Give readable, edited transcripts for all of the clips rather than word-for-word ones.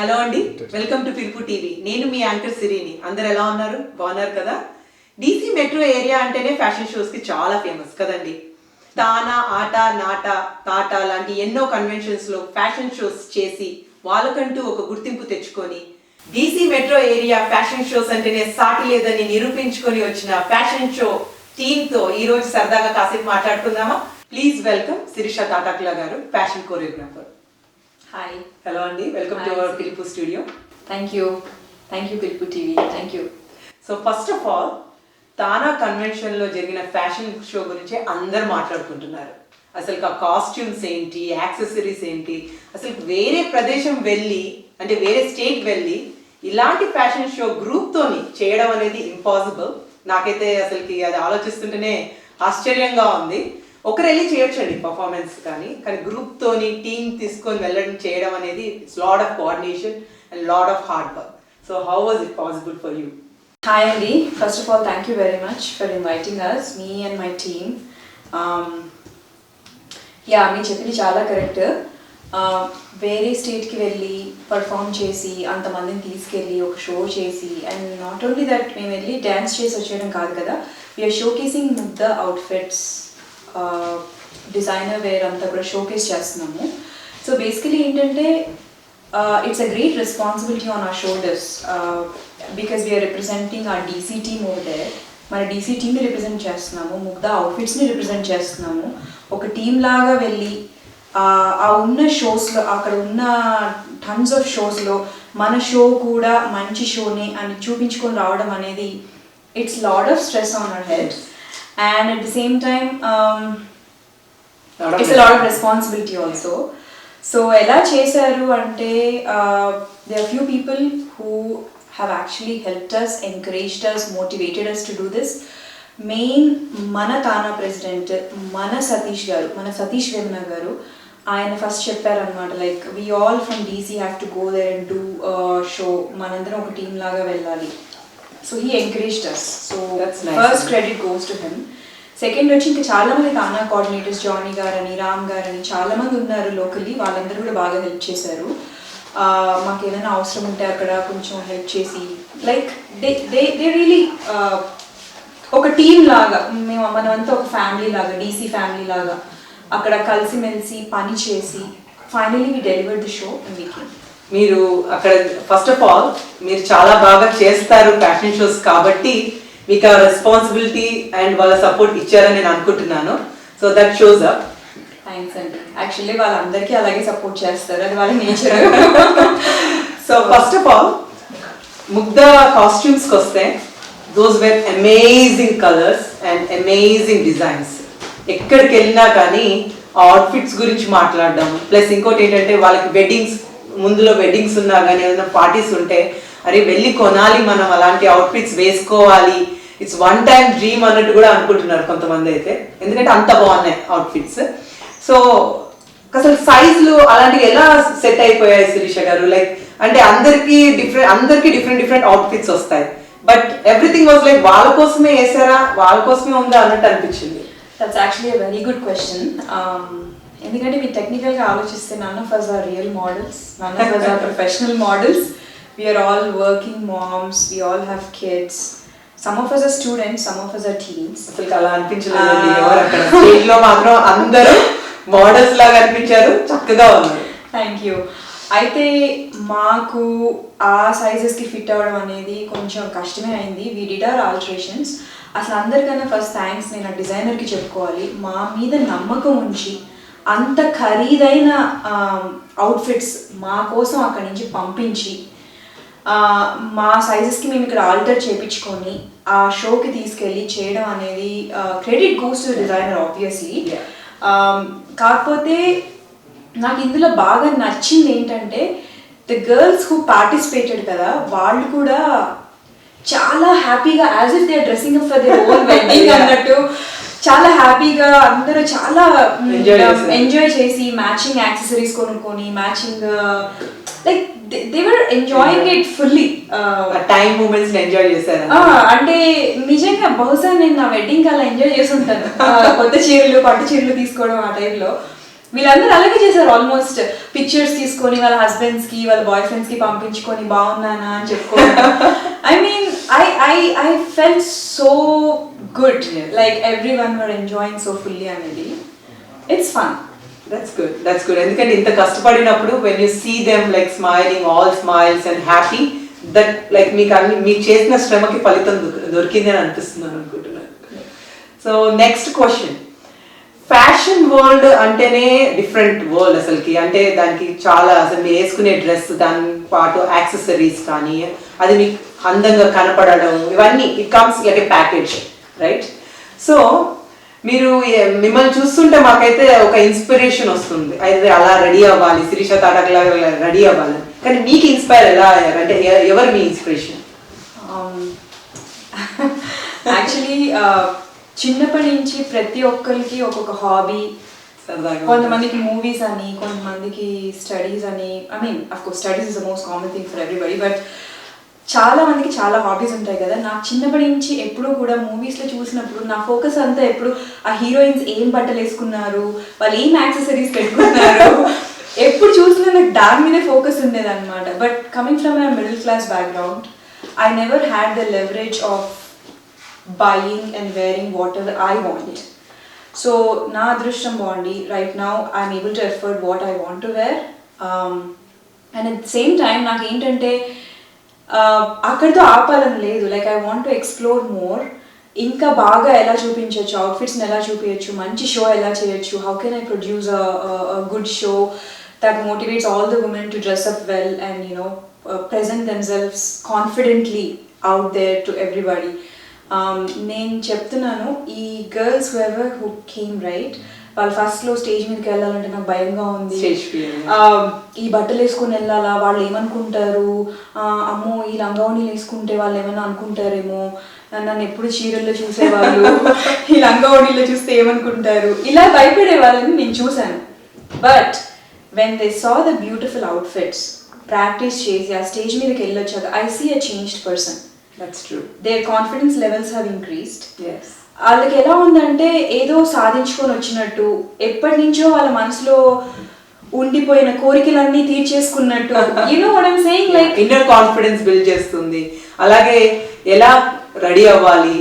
Hello అండి, welcome to పిలుపు TV. నేను మీ యాంకర్ సిరిని. అందరు ఎలా ఉన్నారు? బాగున్నారు కదా? డీసీ మెట్రో ఏరియా అంటేనే ఫ్యాషన్ షోస్ కి చాలా ఫేమస్ కదండి. తానా, ఆట, నాట, తాటా లాంటి ఎన్నో కన్వెన్షన్స్ లో ఫ్యాషన్ షోస్ చేసి వాళ్ళకంటూ ఒక గుర్తింపు తెచ్చుకొని DC metro area fashion shows అంటేనే సాటి లేదని నిరూపించుకొని వచ్చిన ఫ్యాషన్ షో టీమ్ తో ఈ రోజు సరదాగా కాసేపు మాట్లాడుకుందామా? Please welcome Sirisha Tatakula garu, fashion choreographer. Hi, hello అండి, welcome to our Pilupu studio. Thank you Pilupu TV. Thank you. So first of all, TANA కన్వెన్షన్లో జరిగిన ఫ్యాషన్ షో గురించి అందరు మాట్లాడుకుంటున్నారు. అసలు ఆ కాస్ట్యూమ్స్ ఏంటి, యాక్సెసరీస్ ఏంటి, అసలు వేరే ప్రదేశం వెళ్ళి అంటే వేరే స్టేట్ వెళ్ళి ఇలాంటి ఫ్యాషన్ షో గ్రూప్తోని చేయడం అనేది ఇంపాసిబుల్. నాకైతే అసలుకి అది ఆలోచిస్తుంటేనే ఆశ్చర్యంగా ఉంది. ఒకరు వెళ్ళి చేయొచ్చండి పర్ఫార్మెన్స్, కానీ గ్రూప్తోని టీమ్ తీసుకొని వెళ్ళడం చేయడం అనేది it's lot of coordination and lot of hard work. So how was it possible for you? Hi అండి, first of all thank you very much for inviting us, మీ అండ్ మై టీమ్. మీరు చెప్పింది చాలా correct. వేరే స్టేట్కి వెళ్ళి perform చేసి అంతమందిని తీసుకెళ్ళి ఒక షో చేసి, అండ్ నాట్ ఓన్లీ దట్ మేము వెళ్ళి డ్యాన్స్ చేసి వచ్చేయడం కాదు కదా, we are showcasing Mugdha outfits, designer wear అంతా కూడా షోకేస్ చేస్తున్నాము. సో బేసికలీ ఏంటంటే it's a great responsibility on our shoulders because we are representing a DC team over there. మన డీసీ టీమ్ని రిప్రజెంట్ చేస్తున్నాము, ముగ్ధ అవుట్ఫిట్స్ని రిప్రజెంట్ చేస్తున్నాము. ఒక టీమ్ లాగా వెళ్ళి ఆ ఉన్న షోస్లో, అక్కడ ఉన్న టన్స్ ఆఫ్ షోస్లో మన షో కూడా మంచి షోనే అని చూపించుకొని రావడం అనేది it's lot of stress on hour head. And at the same time, it's a lot of responsibility also. So ela chesaru ante there are few people who have actually helped us, encouraged us, motivated us to do this. Main mana Tana president mana Satish Vemana garu ayana first chepparu anamata, like we all from DC have to go there and do a show, manandaram oka team laga vellali. So he encouraged us. So that's nice. First credit goes to him. Second వచ్చి ఇంకా చాలా మంది తానా coordinators, Johnny గారని, రామ్ గారని చాలా మంది ఉన్నారు locally. వాళ్ళందరూ కూడా బాగా హెల్ప్ చేశారు. మాకు ఏదైనా అవసరం ఉంటే అక్కడ కొంచెం హెల్ప్ చేసి, లైక్ దే రియలీ ఒక టీమ్ లాగా, మనమంతా ఒక ఫ్యామిలీ లాగా, డీసీ ఫ్యామిలీ లాగా అక్కడ కలిసిమెలిసి పని చేసి finally we delivered the show and we came. మీరు అక్కడ ఫస్ట్ ఆఫ్ ఆల్ మీరు చాలా బాగా చేస్తారు ఫ్యాషన్ షోస్ కాబట్టి మీకు ఆ రెస్పాన్సిబిలిటీ అండ్ వాళ్ళ సపోర్ట్ ఇచ్చారని నేను అనుకుంటున్నాను. So that shows up. Thanks అండి. యాక్చువల్లీ వాళ్ళందరికీ అలాగే సపోర్ట్ చేస్తారు, అది వాళ్ళ nature. So first of all Mugdha కాస్ట్యూమ్స్కి వస్తే those were amazing colours and amazing designs. ఎక్కడికి వెళ్ళినా కానీ ఆ అవుట్ఫిట్స్ గురించి మాట్లాడడం, ప్లస్ ఇంకోటి ఏంటంటే వాళ్ళకి ముందులో వెడ్డింగ్స్ ఉన్నా కానీ ఏదైనా పార్టీస్ ఉంటే అరే వెళ్ళి కొనాలి మనం అలాంటి అవుట్ఫిట్స్ వేసుకోవాలి, ఇట్స్ వన్ టైం డ్రీమ్ అన్నట్టు కూడా అనుకుంటున్నారు కొంతమంది అయితే, ఎందుకంటే అంత బాగున్నాయి అవుట్ఫిట్స్. సో అసలు సైజులు అలాంటివి ఎలా సెట్ అయిపోయాయి శిరీష గారు? లైక్ అంటే అందరికి డిఫరెంట్ అవుట్ఫిట్స్ వస్తాయి, బట్ ఎవ్రీథింగ్ వాజ్ లైక్ వాళ్ళ కోసమే వేసారా, వాళ్ళ కోసమే ఉందా అన్నట్టు అనిపించింది. That's actually a very good question. ఎందుకంటే మీరు టెక్నికల్గా ఆలోచిస్తే none of us are real models, none of us are professional models. We are all working moms, we all have kids. Some of us are students, some of us are teens. అసలు అలా అనిపించలేదండి ఎవరు అక్కడ. స్టేజ్లో మాత్రం అందరూ models లాగా అనిపించారు, చక్కగా ఉన్నారు. Thank you. అయితే మాకు ఆ సైజెస్కి ఫిట్ అవ్వడం అనేది కొంచెం కష్టమే అయింది. We did our alterations. అసలు అందరికన్నా ఫస్ట్ థ్యాంక్స్ నేను ఆ డిజైనర్కి చెప్పుకోవాలి. మా మీద నమ్మకం ఉంచి అంత ఖరీదైన అవుట్ఫిట్స్ మా కోసం అక్కడి నుంచి పంపించి మా సైజెస్కి మేము ఇక్కడ ఆల్టర్ చేయించుకొని ఆ షోకి తీసుకెళ్ళి చేయడం అనేది credit goes to designer obviously. కాకపోతే నాకు ఇందులో బాగా నచ్చింది ఏంటంటే ద గర్ల్స్ హూ పార్టిసిపేటెడ్ కదా, వాళ్ళు కూడా చాలా హ్యాపీగా as if they are dressing up for their own wedding అన్నట్టు చాలా హ్యాపీగా అందరూ చాలా ఎంజాయ్ చేసి మ్యాచింగ్ యాక్సెసరీస్ కొనుక్కొని matching like they were enjoying it fully. Time moments enjoy చేశారు. అంటే నిజంగా బహుశా నేను నా వెడ్డింగ్ అలా ఎంజాయ్ చేసి ఉంటాను. కొత్త చీరలు, పట్టు చీరలు తీసుకోవడం ఆ టైంలో. వీళ్ళందరూ అలాగే చేశారు ఆల్మోస్ట్. పిక్చర్స్ తీసుకొని వాళ్ళ హస్బెండ్స్ కి వాళ్ళ బాయ్ ఫ్రెండ్స్ కి పంపించుకొని బాగున్నానా అని చెప్పుకోవడం. I mean, I felt so good. Like everyone were enjoying so fully అనేది. It's fun. That's good. ఎందుకంటే ఇంత కష్టపడినప్పుడు when you see them like smiling, all smiles and happy, that like మీకు చేసిన శ్రమకి ఫలితం దొరికింది అని అనిపిస్తుంది అనుకుంటున్నాను. So next question, fashion world అంటేనే డిఫరెంట్ వరల్డ్ అసలుకి. అంటే దానికి చాలా అసలు మీరు వేసుకునే డ్రెస్, దాని పాటు యాక్సెసరీస్ కానీ అది మీకు అందంగా కనపడడం, ఇవన్నీ it comes like A package, right? So మీరు మిమ్మల్ని చూస్తుంటే మాకైతే ఒక ఇన్స్పిరేషన్ వస్తుంది, అయితే అలా రెడీ అవ్వాలి, శిరీష తాటక్లా రెడీ అవ్వాలి. కానీ మీకు ఇన్స్పైర్ ఎలా అయ్యారు, అంటే ఎవరు మీ ఇన్స్పిరేషన్? యాక్చువల్లీ చిన్నప్పటి నుంచి ప్రతి ఒక్కరికి ఒక్కొక్క హాబీ. కొంతమందికి మూవీస్ అని, కొంతమందికి స్టడీస్ అని. I mean of course studies is the most common thing for everybody, but చాలా మందికి చాలా హాబీస్ ఉంటాయి కదా. నాకు చిన్నప్పటి నుంచి ఎప్పుడు కూడా మూవీస్లో చూసినప్పుడు నా ఫోకస్ అంతా ఎప్పుడు ఆ హీరోయిన్స్ ఏం బట్టలు వేసుకున్నారు, వాళ్ళు ఏం యాక్సెసరీస్ పెట్టుకున్నారు, ఎప్పుడు చూసినా నాకు దాని మీదే ఫోకస్ ఉండేది అనమాట. But coming from my middle class background, I never had the leverage of buying and wearing whatever I want. So na adrushtam bondi, right now I'm able to afford what I want to wear, and at the same time నాకు ఏంటంటే అక్కడితో ఆపాలని లేదు. Like I want to explore more. ఇంకా బాగా ఎలా చూపించవచ్చు, అవుట్ఫిట్స్ని ఎలా చూపించచ్చు, మంచి షో ఎలా చేయొచ్చు, how can I produce a good show that motivates all the women to dress up well and present themselves confidently out there to everybody. నేను చెప్తున్నాను, ఈ గర్ల్స్ హూ కేమ్ రైట్, వాళ్ళు ఫస్ట్లో స్టేజ్ మీదకి వెళ్ళాలంటే నాకు భయంగా ఉంది. ఈ బట్టలు వేసుకొని వెళ్ళాలా, వాళ్ళు ఏమనుకుంటారు, అమ్మో ఈ లంగావణీలు వేసుకుంటే వాళ్ళు ఏమైనా అనుకుంటారేమో, నన్ను ఎప్పుడు చీరల్లో చూసేవాళ్ళు, ఈ లంగావణీలో చూస్తే ఏమనుకుంటారు, ఇలా భయపడే వాళ్ళని నేను చూశాను. But when they saw the beautiful outfits, practice చేసి ఆ స్టేజ్ మీదకి వెళ్ళొచ్చాక, I see a changed person. That's true. Their confidence levels have increased. Yes. వాళ్ళకి ఎలా ఉందంటే ఏదో సాధించుకొని వచ్చినట్టు, ఎప్పటి నుంచో వాళ్ళ మనసులో ఉండిపోయిన కోరికలన్నీ తీర్చేసుకున్నట్టు. You know what I'm saying, like inner confidence build చేస్తుంది. అలాగే ఎలా రెడీ అవ్వాలి,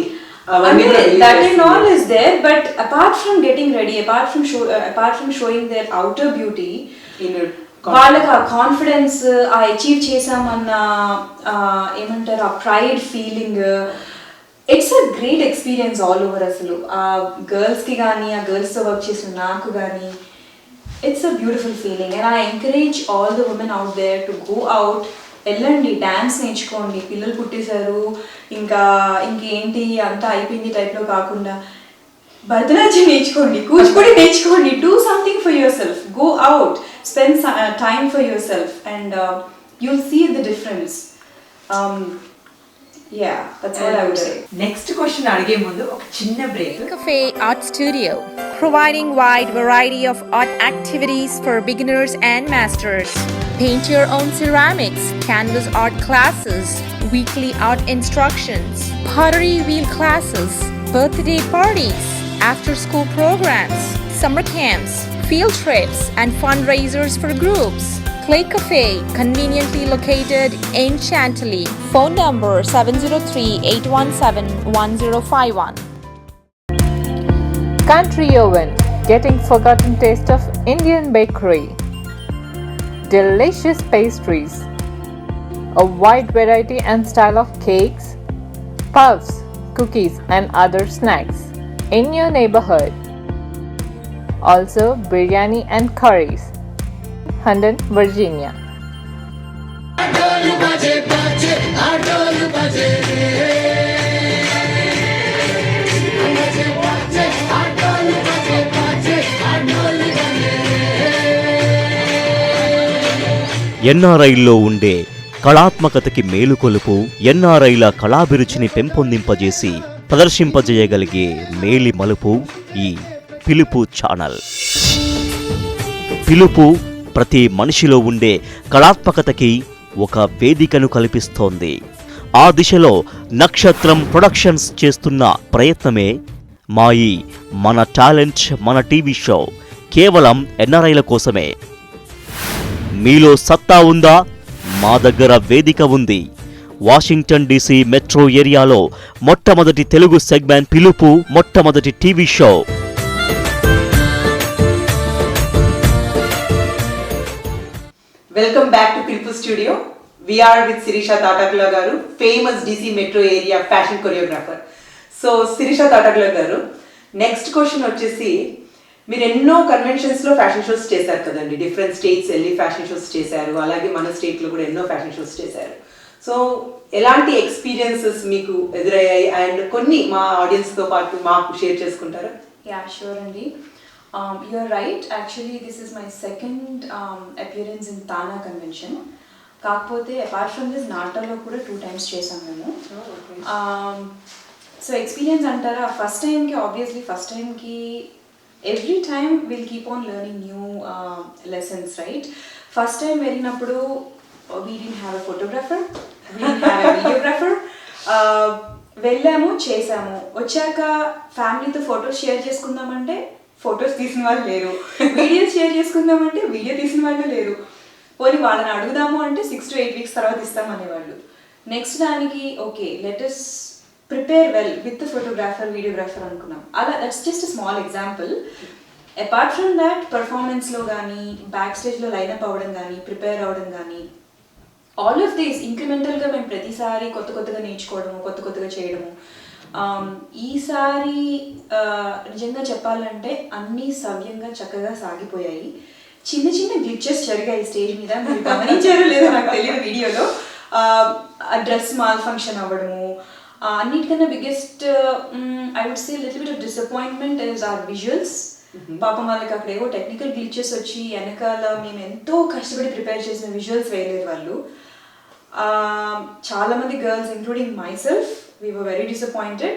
that and all is there, but apart from getting ready, apart from showing their outer beauty, inner వాళ్ళకి ఆ కాన్ఫిడెన్స్, ఆ అచీవ్ చేసామన్న ఏమంటారు ఆ pride feeling, it's a great experience all over. అసలు ఆ గర్ల్స్కి కానీ, ఆ గర్ల్స్తో వర్క్ చేసిన నాకు కానీ, it's a beautiful feeling. And I encourage all the women out there to go out, వెళ్ళండి, డ్యాన్స్ నేర్చుకోండి. పిల్లలు పుట్టేశారు ఇంకేంటి అంతా అయిపోయింది టైప్లో కాకుండా భరతనాట్యం నేర్చుకోండి, కూచిపూడి నేర్చుకోండి, do something for your self, go out, spend time for yourself, and you'll see the difference. Yeah, that's what I would say. Next question అడిగే ముందు ఒక చిన్న break. Cafe Art Studio, providing wide variety of art activities for beginners and masters. Paint your own ceramics, canvas art classes, weekly art instructions, pottery wheel classes, birthday parties, after school programs, summer camps, field trips and fundraisers for groups. Clay Cafe, conveniently located in Chantilly. Phone number 703-817-1051. Country Oven, getting forgotten taste of Indian bakery. Delicious pastries, a wide variety and style of cakes, puffs, cookies and other snacks in your neighborhood. Also biryani and curries. Hunden, Virginia. ఎన్ఆర్ఐల్లో ఉండే కళాత్మకతకి మేలుకొలుపు, ఎన్ఆర్ఐల కళాభిరుచిని పెంపొందింపజేసి ప్రదర్శింపజేయగలిగే మేలి మలుపు ఈ పిలుపు channel. పిలుపు ప్రతి మనిషిలో ఉండే కళాత్మకతకి ఒక వేదికను కల్పిస్తోంది. ఆ దిశలో నక్షత్రం ప్రొడక్షన్స్ చేస్తున్న ప్రయత్నమే మా ఈ మన టాలెంట్ మన టీవీ షో. కేవలం ఎన్ఆర్ఐల కోసమే. మీలో సత్తా ఉందా? మా దగ్గర వేదిక ఉంది. వాషింగ్టన్ డీసీ మెట్రో ఏరియాలో మొట్టమొదటి తెలుగు సెగ్మెంట్ పిలుపు, మొట్టమొదటి TV show. Welcome back to Pilupu studio. We are with Sirisha Tatakula garu, famous DC metro area fashion choreographer. So Sirisha Tatakula garu, next question వచ్చేసి, మీరు ఎన్నో కన్వెన్షన్స్లో ఫ్యాషన్ షోస్ చేశారు కదండి, డిఫరెంట్ స్టేట్స్ వెళ్ళి ఫ్యాషన్ షోస్ చేశారు, అలాగే మన స్టేట్లో కూడా ఎన్నో ఫ్యాషన్ షోస్ చేశారు. సో ఎలాంటి ఎక్స్పీరియన్సెస్ మీకు ఎదురయ్యాయి అండ్ కొన్ని మా ఆడియన్స్తో పాటు మాకు షేర్ చేసుకుంటారా? యా షూర్ అండి. You're right. Actually, this is my second appearance in Tana convention. కాకపోతే అపార్ట్ ఫ్రమ్ దిస్ నాటలో కూడా 2 times చేసాం మేము. సో ఎక్స్పీరియన్స్ అంటారా, ఫస్ట్ టైంకి every time will keep on learning new lessons, right? First time వెళ్ళినప్పుడు we didn't have a photographer, we didn't have a videographer. వెళ్ళాము, చేసాము, వచ్చాక ఫ్యామిలీతో ఫొటోస్ షేర్ చేసుకుందామంటే ఫొటోస్ తీసిన వాళ్ళు లేరు, వీడియోస్ షేర్ చేసుకుందామంటే వీడియో తీసిన వాళ్ళు లేరు. పోనీ వాళ్ళని అడుగుదాము అంటే 6 to 8 weeks తర్వాత ఇస్తామనేవాళ్ళు. నెక్స్ట్ దానికి okay let's prepare well with the photographer, videographer అనుకున్నాం. అలా that's just small example. Apart from that పర్ఫార్మెన్స్లో కానీ, బ్యాక్ స్టేజ్లో లైనప్ అవ్వడం కానీ, ప్రిపేర్ అవ్వడం కానీ, ఆల్ ఆఫ్ దీస్ ఇంక్రిమెంటల్గా మేము ప్రతిసారి కొత్తగా నేర్చుకోవడము, కొత్తగా చేయడము. ఈసారి నిజంగా చెప్పాలంటే అన్నీ సవ్యంగా చక్కగా సాగిపోయాయి. చిన్న గ్లిచెస్ జరిగాయి స్టేజ్ మీద, మీరు గమనించారో లేదో నాకు తెలియదు వీడియోలో. డ్రెస్ మాల్ ఫంక్షన్ అవ్వడము, అన్నిటికన్నా biggest I would say little bit of disappointment is our visuals. పాపం వాళ్ళకి అక్కడ ఏవో టెక్నికల్ గ్లిచెస్ వచ్చి వెనకాల మేము ఎంతో కష్టపడి ప్రిపేర్ చేసిన విజువల్స్ వేయలేదు వాళ్ళు. చాలా మంది girls including my self we were very disappointed,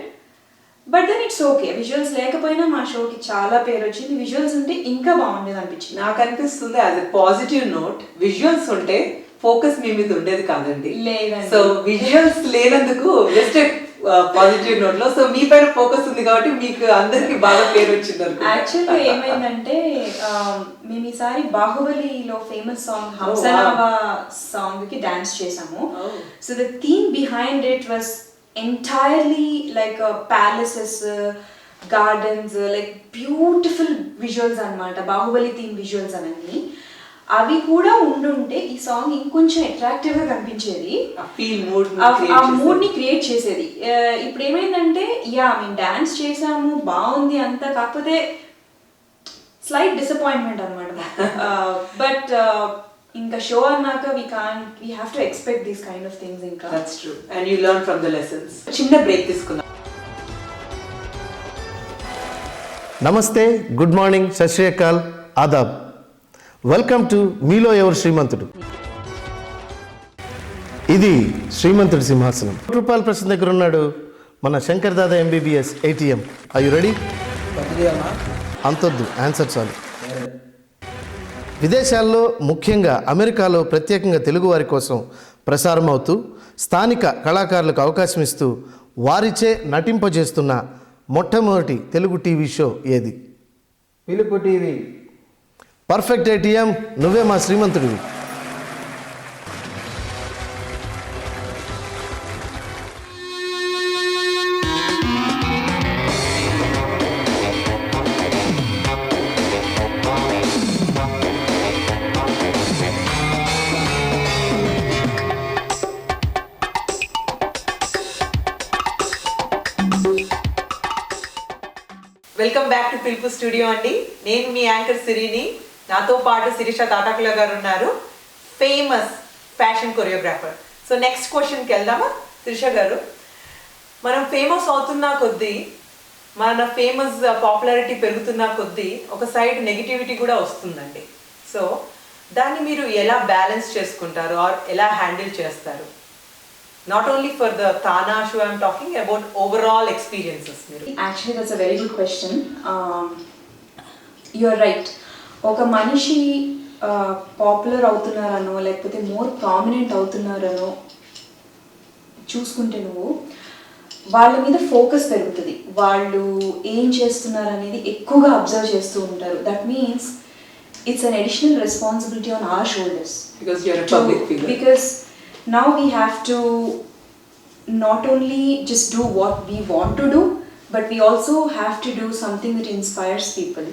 but then it's okay. Visuals లేకపోయినా మా షోకి చాలా పేరు వచ్చింది, విజువల్స్ ఉంటే ఇంకా బాగుండేది అనిపించింది. నాకు అనిపిస్తుంది as a positive note, visuals ఉంటే ఫోకస్ మీ మీద ఉండేది కాదండి. లేదండి. సో విజువల్స్ లేనందుకు జస్ట్ పాజిటివ్ నోట్ లో, సో మీ పైన ఫోకస్ ఉంది కాబట్టి మీకు అందరికి బాగా పేరు వచ్చింది. యాక్చువల్గా ఏమైందంటే మేము ఈసారి బాహుబలిలో ఫేమస్ సాంగ్ హంసనావా సాంగ్ కి డాన్స్ చేసాము. So the theme behind it was entirely like palaces, gardens, like beautiful visuals అన్నమాట. బాహుబలి థీమ్ విజువల్స్ అవన్నీ అవి కూడా ఉండుంటే ఈ సాంగ్ ఇంకొంచెం అట్రాక్టివ్గా కనిపించేది, ఆ మూడ్ని క్రియేట్ చేసేది. ఇప్పుడు ఏమైందంటే మేము డాన్స్ చేసాము, బాగుంది అంతా, కాకపోతే స్లైట్ డిసప్పాయింట్మెంట్ అనమాట. బట్ ఇంకా షో అన్నాక we have to expect these kind of things. ఇంకా that's true and you learn from the lessons. చిన్న బ్రేక్ తీసుకుందాం. నమస్తే, గుడ్ మార్నింగ్, సత్ శ్రీ అకాల్, ఆదాబ్. వెల్కమ్ టు మీలో ఎవరు శ్రీమంతుడు. ఇది శ్రీమంతుడి సింహాసనం. రూపాయల ప్రశ్న దగ్గర ఉన్నాడు మన Shankar Dada MBBS ATM. Are you ready? అంతొద్దు, ఆన్సర్ చాలు. విదేశాల్లో, ముఖ్యంగా అమెరికాలో ప్రత్యేకంగా తెలుగు వారి కోసం ప్రసారం అవుతూ స్థానిక కళాకారులకు అవకాశం ఇస్తూ వారిచే నటింపజేస్తున్న మొట్టమొదటి తెలుగు టీవీ షో ఏది? పిలుపు టీవీ. పర్ఫెక్ట్ ATM, నువ్వే మా శ్రీమంతుడివి. Welcome back to Pilupu studio అండి. నేను మీ యాంకర్ సిరిని, నాతో పాటు శిరీష తాటాకుల గారు ఉన్నారు, famous fashion choreographer. So next క్వశ్చన్కి వెళ్దామా శిరీష గారు? మనం ఫేమస్ అవుతున్నా కొద్దీ, మన ఫేమస్ పాపులారిటీ పెరుగుతున్న కొద్దీ ఒక సైడ్ నెగిటివిటీ కూడా వస్తుందండి. సో దాన్ని మీరు ఎలా బ్యాలెన్స్ చేసుకుంటారు ఆర్ ఎలా హ్యాండిల్ చేస్తారు? Not only for the Tana show, I'm talking about overall experiences. Actually, that's a very good question. You're right. ఒక మనిషి పాపులర్ అవుతున్నారనో లేకపోతే మోర్ ప్రామినెంట్ అవుతున్నారనో చూసుకుంటే నువ్వు వాళ్ళ మీద ఫోకస్ పెరుగుతుంది, వాళ్ళు ఏం చేస్తున్నారు అనేది ఎక్కువగా అబ్జర్వ్ చేస్తూ ఉంటారు. That means it's an additional responsibility on our shoulders. Because you're a public figure. Because now we have to not only just do what we want to do, but we also have to do something that inspires people.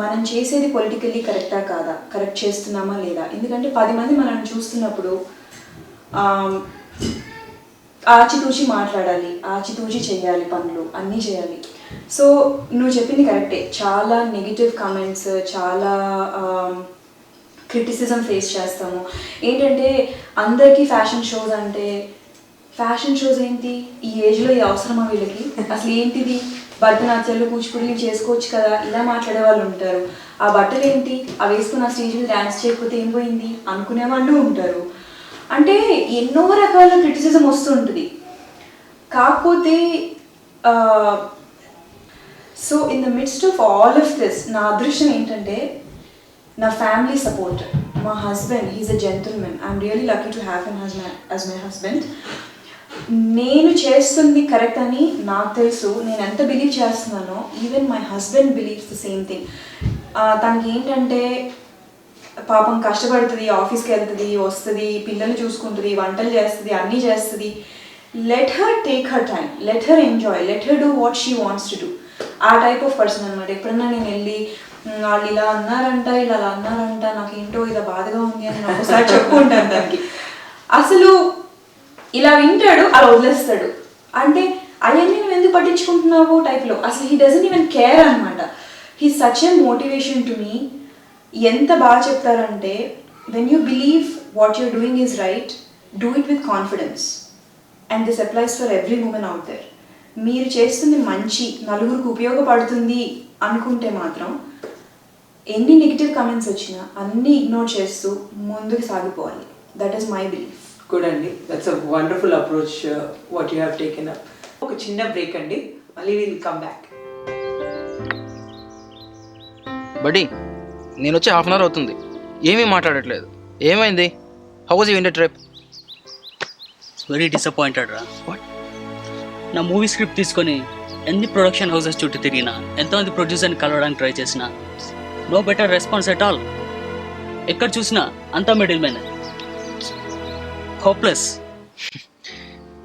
మనం చేసేది politically కరెక్టా కాదా, correct చేస్తున్నామా లేదా, ఎందుకంటే 10 మంది మనల్ని చూస్తున్నప్పుడు ఆచితూచి మాట్లాడాలి, ఆచితూచి చేయాలి, పనులు అన్నీ చేయాలి. సో నువ్వు చెప్పింది కరెక్టే, చాలా నెగిటివ్ కామెంట్స్, చాలా క్రిటిసిజం ఫేస్ చేస్తాము. ఏంటంటే అందరికీ ఫ్యాషన్ షోస్ అంటే, ఫ్యాషన్ షోస్ ఏంటి, ఈ ఏజ్లో ఇది అవసరమా వీళ్ళకి, అసలు ఏంటిది, భరతనాట్యాలు కూచిపూడిలు చేసుకోవచ్చు కదా, ఇలా మాట్లాడే వాళ్ళు ఉంటారు. ఆ బట్టలు ఏంటి, అవి వేసుకుని ఆ స్టేజ్ మీద డ్యాన్స్ చేయకపోతే ఏం పోయింది అనుకునే వాళ్ళు ఉంటారు. అంటే ఎన్నో రకాల క్రిటిసిజం వస్తుంటుంది. కాకపోతే so in the midst of all of this నా అదృష్టం ఏంటంటే నా ఫ్యామిలీ సపోర్ట్. మా husband, he's a gentlemen. I'm really lucky to have him as my husband. నేను చేస్తుంది కరెక్ట్ అని నాకు తెలుసు. నేను ఎంత బిలీవ్ చేస్తున్నానో even my husband believes the same thing. తనకి ఏంటంటే పాపం కష్టపడుతుంది, ఆఫీస్కి వెళ్తుంది, వస్తుంది, పిల్లల్ని చూసుకుంటుంది, వంటలు చేస్తుంది, అన్నీ చేస్తుంది. Let her take her time, let her enjoy, let her do what she wants to do. ఆ టైప్ ఆఫ్ పర్సన్ అనమాట. ఎప్పుడన్నా నేను వెళ్ళి వాళ్ళు ఇలా అన్నారంట, ఇలా అన్నారంట, నాకేంటో ఇలా బాధగా ఉంది అని నేను ఒకసారి చెప్పుకుంటాను దానికి. అసలు ఇలా వింటాడు, అలా వదిలేస్తాడు. అంటే అవన్నీ నువ్వు ఎందుకు పట్టించుకుంటున్నావు టైప్లో. అసలు హీ డజంట్ ఈవెన్ కేర్ అనమాట. He such a motivation to me. ఎంత బాగా చెప్తారంటే, when you believe what you're doing is right, do it with confidence. And this applies for every women out there. మీరు చేస్తుంది మంచి, నలుగురికి ఉపయోగపడుతుంది అనుకుంటే మాత్రం ఎన్ని నెగిటివ్ కమెంట్స్ వచ్చినా అన్నీ ఇగ్నోర్ చేస్తూ ముందుకు సాగిపోవాలి. That is my belief. Good అండి, that's a wonderful approach what you have taken up. ఒక చిన్న బ్రేక్ అండి, మళ్ళీ విల్ కమ్ బ్యాక్. బడ్డీ, నేను వచ్చి హాఫ్ అన్ అవర్ అవుతుంది, ఏమీ మాట్లాడట్లేదు. ఏమైంది? How was your India trip? Very disappointed రా. నా మూవీ స్క్రిప్ట్ తీసుకొని ఎన్ని ప్రొడక్షన్ హౌసెస్ చుట్టూ తిరిగినా, ఎంతోమంది ప్రొడ్యూసర్ని కలవడానికి ట్రై చేసినా, no better response at all. ఎక్కడ చూసినా అంతా middle man, hopeless.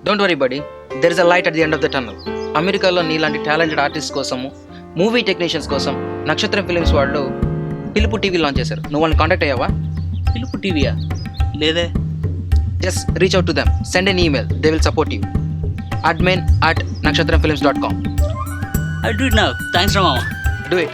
Don't worry buddy, there is a light at the end of the tunnel. అమెరికాలో నీలాంటి టాలెంటెడ్ ఆర్టిస్ట్ కోసము, మూవీ టెక్నీషియన్స్ కోసం నక్షత్రం ఫిలిమ్స్ వాళ్ళు పిలుపు టీవీ లాంచ్ చేశారు. నువ్వు వాళ్ళని కాంటాక్ట్ అయ్యావా? పిలుపు టీవీయా? లేదే. Just reach out to them, send an email, they will support you. admin@nakshatramfilms.com. I do it now. Thanks, Ramama. Do it.